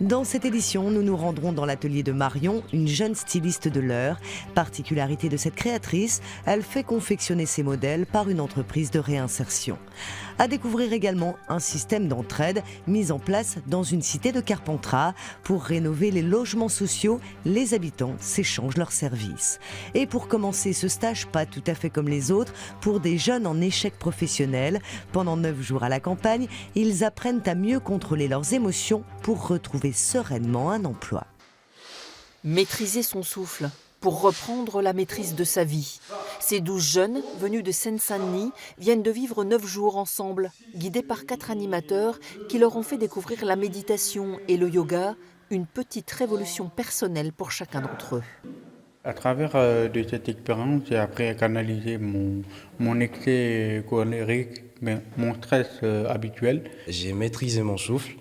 Dans cette édition, nous nous rendrons dans l'atelier de Marion, une jeune styliste de l'heure. Particularité de cette créatrice, elle fait confectionner ses modèles par une entreprise de réinsertion. À découvrir également un système d'entraide mis en place dans une cité de Carpentras. Pour rénover les logements sociaux, les habitants s'échangent leurs services. Et pour commencer ce stage pas tout à fait comme les autres, pour des jeunes en échec professionnel, pendant 9 jours à la campagne, ils apprennent à mieux contrôler leurs émotions pour retrouver sereinement un emploi. Maîtriser son souffle pour reprendre la maîtrise de sa vie. Ces 12 jeunes, venus de Seine-Saint-Denis, viennent de vivre 9 jours ensemble, guidés par 4 animateurs qui leur ont fait découvrir la méditation et le yoga, une petite révolution personnelle pour chacun d'entre eux. À travers de cette expérience, j'ai appris à canaliser mon excès colérique, mon stress habituel. J'ai maîtrisé mon souffle,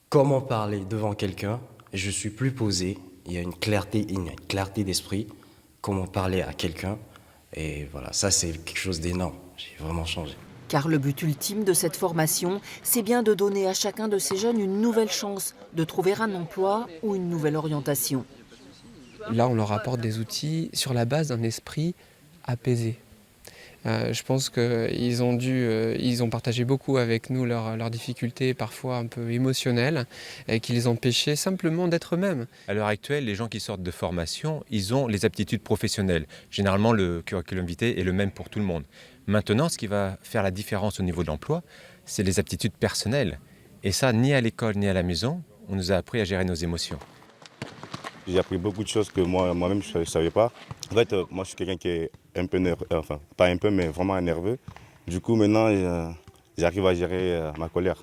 comment parler devant quelqu'un, je suis plus posé, il y a une clarté d'esprit, comment parler à quelqu'un, et voilà, ça c'est quelque chose d'énorme, j'ai vraiment changé. Car le but ultime de cette formation, c'est bien de donner à chacun de ces jeunes une nouvelle chance de trouver un emploi ou une nouvelle orientation. Là, on leur apporte des outils sur la base d'un esprit apaisé. Je pense qu'ils ont partagé beaucoup avec nous leurs difficultés, parfois un peu émotionnelles, qui les empêchaient simplement d'être eux-mêmes. À l'heure actuelle, les gens qui sortent de formation, ils ont les aptitudes professionnelles. Généralement, le curriculum vitae est le même pour tout le monde. Maintenant, ce qui va faire la différence au niveau de l'emploi, c'est les aptitudes personnelles. Et ça, ni à l'école ni à la maison, on nous a appris à gérer nos émotions. J'ai appris beaucoup de choses que moi-même je ne savais pas. En fait, moi je suis quelqu'un qui est un peu nerveux, enfin pas un peu mais vraiment nerveux. Du coup maintenant j'arrive à gérer ma colère.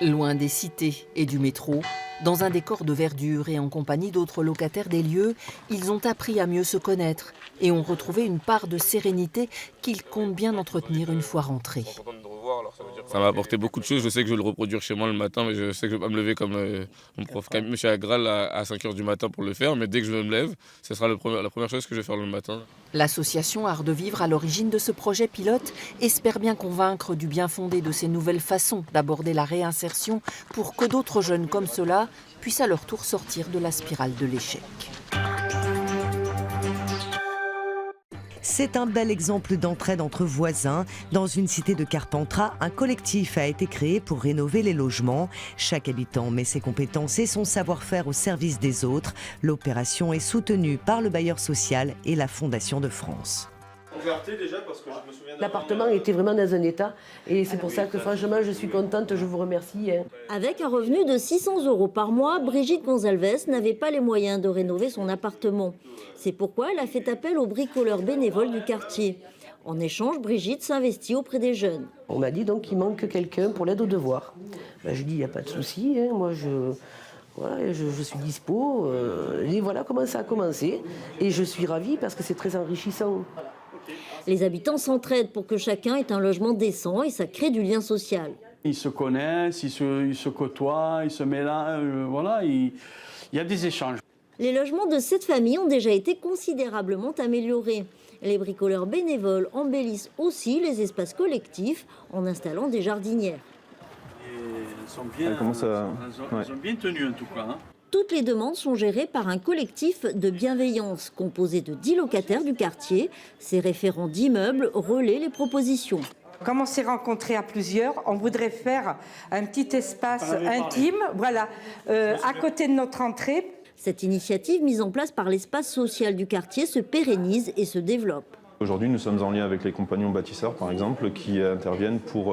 Loin des cités et du métro, dans un décor de verdure et en compagnie d'autres locataires des lieux, ils ont appris à mieux se connaître et ont retrouvé une part de sérénité qu'ils comptent bien entretenir une fois rentrés. Ça m'a apporté beaucoup de choses. Je sais que je vais le reproduire chez moi le matin, mais je sais que je ne vais pas me lever comme mon prof M. Agral à 5h du matin pour le faire. Mais dès que je me lève, ce sera la première chose que je vais faire le matin. L'association Art de Vivre, à l'origine de ce projet pilote, espère bien convaincre du bien fondé de ces nouvelles façons d'aborder la réinsertion pour que d'autres jeunes comme ceux-là puissent à leur tour sortir de la spirale de l'échec. C'est un bel exemple d'entraide entre voisins. Dans une cité de Carpentras, un collectif a été créé pour rénover les logements. Chaque habitant met ses compétences et son savoir-faire au service des autres. L'opération est soutenue par le bailleur social et la Fondation de France. L'appartement était vraiment dans un état et c'est pour ça que franchement je suis contente, je vous remercie. Avec un revenu de 600 € par mois, Brigitte Gonzalves n'avait pas les moyens de rénover son appartement. C'est pourquoi elle a fait appel aux bricoleurs bénévoles du quartier. En échange, Brigitte s'investit auprès des jeunes. On m'a dit donc qu'il manque quelqu'un pour l'aide aux devoirs. Je dis il n'y a pas de souci, moi je suis dispo. Et voilà comment ça a commencé et je suis ravie parce que c'est très enrichissant. Les habitants s'entraident pour que chacun ait un logement décent et ça crée du lien social. Ils se connaissent, ils se côtoient, ils se mélangent, voilà, il y a des échanges. Les logements de cette famille ont déjà été considérablement améliorés. Les bricoleurs bénévoles embellissent aussi les espaces collectifs en installant des jardinières. Ils sont bien tenus en tout cas. Toutes les demandes sont gérées par un collectif de bienveillance composé de 10 locataires du quartier. Ces référents d'immeubles relaient les propositions. Comme on s'est rencontrés à plusieurs, on voudrait faire un petit espace intime, voilà, à côté de notre entrée. Cette initiative mise en place par l'espace social du quartier se pérennise et se développe. Aujourd'hui, nous sommes en lien avec les compagnons bâtisseurs, par exemple, qui interviennent pour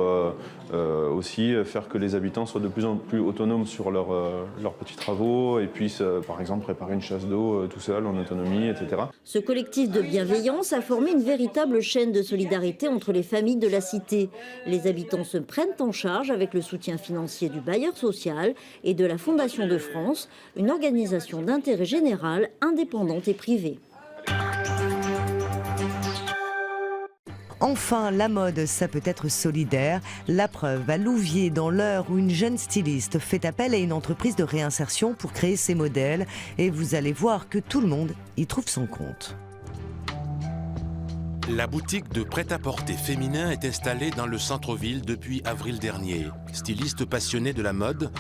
aussi faire que les habitants soient de plus en plus autonomes sur leurs petits travaux et puissent, par exemple, préparer une chasse d'eau tout seul, en autonomie, etc. Ce collectif de bienveillance a formé une véritable chaîne de solidarité entre les familles de la cité. Les habitants se prennent en charge avec le soutien financier du bailleur social et de la Fondation de France, une organisation d'intérêt général indépendante et privée. Enfin, la mode, ça peut être solidaire. La preuve à Louviers, dans l'heure où une jeune styliste fait appel à une entreprise de réinsertion pour créer ses modèles. Et vous allez voir que tout le monde y trouve son compte. La boutique de prêt-à-porter féminin est installée dans le centre-ville depuis avril dernier. Styliste passionné de la mode,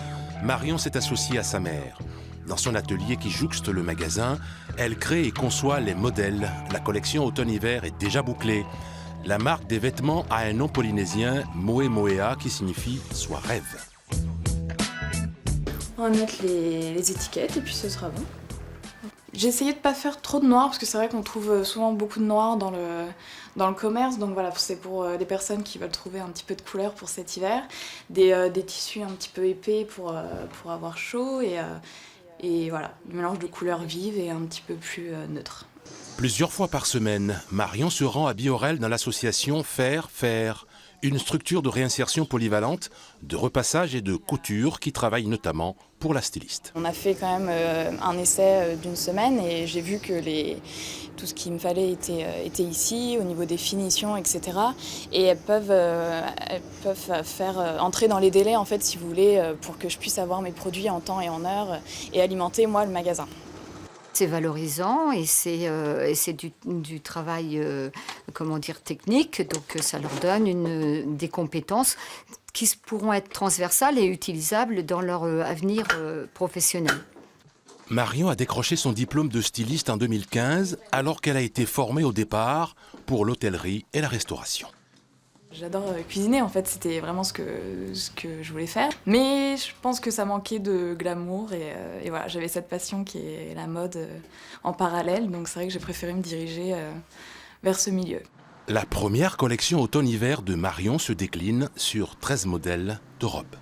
Marion s'est associée à sa mère. Dans son atelier qui jouxte le magasin, elle crée et conçoit les modèles. La collection automne-hiver est déjà bouclée. La marque des vêtements a un nom polynésien, Moe Moea, qui signifie « soit rêve ». On va mettre les étiquettes et puis ce sera bon. J'ai essayé de ne pas faire trop de noir parce que c'est vrai qu'on trouve souvent beaucoup de noir dans le commerce, donc voilà, c'est pour des personnes qui veulent trouver un petit peu de couleur pour cet hiver, des tissus un petit peu épais pour avoir chaud et voilà, le mélange de couleurs vives et un petit peu plus neutre. Plusieurs fois par semaine, Marion se rend à Biorel dans l'association Faire, une structure de réinsertion polyvalente, de repassage et de couture qui travaille notamment pour la styliste. On a fait quand même un essai d'une semaine et j'ai vu que tout ce qu'il me fallait était ici, au niveau des finitions, etc. Et elles peuvent faire entrer dans les délais, en fait, si vous voulez, pour que je puisse avoir mes produits en temps et en heure et alimenter, moi, le magasin. C'est valorisant et c'est du travail technique, donc ça leur donne des compétences qui pourront être transversales et utilisables dans leur avenir professionnel. Marion a décroché son diplôme de styliste en 2015 alors qu'elle a été formée au départ pour l'hôtellerie et la restauration. J'adore cuisiner, en fait, c'était vraiment ce que je voulais faire. Mais je pense que ça manquait de glamour et voilà, j'avais cette passion qui est la mode en parallèle, donc c'est vrai que j'ai préféré me diriger vers ce milieu. La première collection automne-hiver de Marion se décline sur 13 modèles de robes.